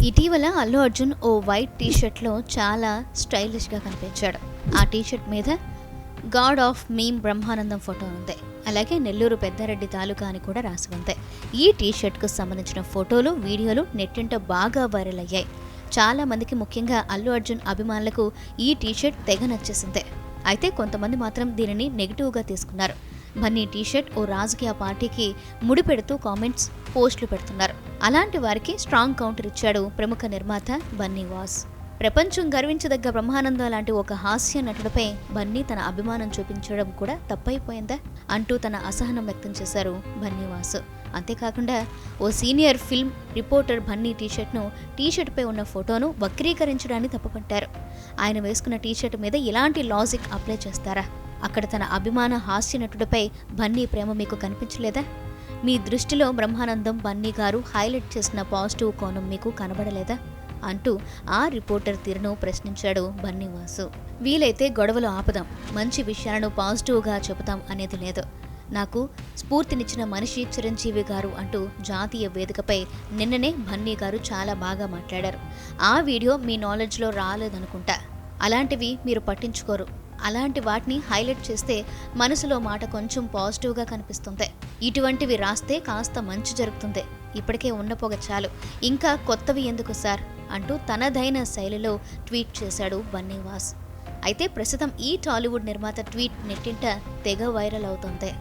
ఇటీవల అల్లు అర్జున్ ఓ వైట్ టీషర్ట్లో చాలా స్టైలిష్గా కనిపించాడు. ఆ టీషర్ట్ మీద God of meme Brahmanandam photo ఉంది. అలాగే నెల్లూరు పెద్దారెడ్డి తాలూకా అని కూడా రాసి ఉంది. ఈ టీషర్ట్కు సంబంధించిన ఫోటోలు, వీడియోలు నెట్టింట బాగా వైరల్ అయ్యాయి. చాలా మందికి, ముఖ్యంగా అల్లు అర్జున్ అభిమానులకు ఈ టీషర్ట్ తెగ నచ్చేసింది. అయితే కొంతమంది మాత్రం దీనిని నెగిటివ్గా తీసుకున్నారు. బన్నీ టీషర్ట్ ఓ రాజకీయ పార్టీకి ముడిపెడుతూ కామెంట్స్, పోస్టులు పెడుతున్నారు. అలాంటి వారికి స్ట్రాంగ్ కౌంటర్ ఇచ్చాడు ప్రముఖ నిర్మాత బన్నీ వాస్. ప్రపంచం గర్వించదగ్గ బ్రహ్మానందం లాంటి ఒక హాస్య నటుడిపై బన్నీ తన అభిమానం చూపించడం కూడా తప్పైపోయిందా అంటూ తన అసహనం వ్యక్తం చేశారు బన్నీ వాసు. అంతేకాకుండా ఓ సీనియర్ ఫిల్మ్ రిపోర్టర్ బన్నీ టీషర్ట్పై ఉన్న ఫోటోను వక్రీకరించడాన్ని తప్పుపట్టారు. ఆయన వేసుకున్న టీషర్ట్ మీద ఇలాంటి లాజిక్ అప్లై చేస్తారా? అక్కడ తన అభిమాన హాస్య నటుడిపై బన్నీ ప్రేమ మీకు కనిపించలేదా? మీ దృష్టిలో బ్రహ్మానందం, బన్నీ గారు హైలైట్ చేసిన పాజిటివ్ కోణం మీకు కనబడలేదా అంటూ ఆ రిపోర్టర్ తీరును ప్రశ్నించాడు బన్నీ వాసు. వీలైతే గొడవలు ఆపుదాం, మంచి విషయాలను పాజిటివ్గా చెబుతాం అనేది లేదు. నాకు స్ఫూర్తినిచ్చిన మనిషి చిరంజీవి గారు అంటూ జాతీయ వేదికపై నిన్ననే బన్నీ గారు చాలా బాగా మాట్లాడారు. ఆ వీడియో మీ నాలెడ్జ్లో రాలేదనుకుంటా. అలాంటివి మీరు పట్టించుకోరు. అలాంటి వాటిని హైలైట్ చేస్తే మనసులో మాట కొంచెం పాజిటివ్గా కనిపిస్తుంది. ఇటువంటివి రాస్తే కాస్త మంచి జరుగుతుంది. ఇప్పటికే ఉన్న పొగ చాలు, ఇంకా కొత్తవి ఎందుకు సార్ అంటూ తనదైన శైలిలో ట్వీట్ చేశాడు బన్నీ వాస్. అయితే ప్రస్తుతం ఈ టాలీవుడ్ నిర్మాత ట్వీట్ నెట్టింట తెగ వైరల్ అవుతోంది.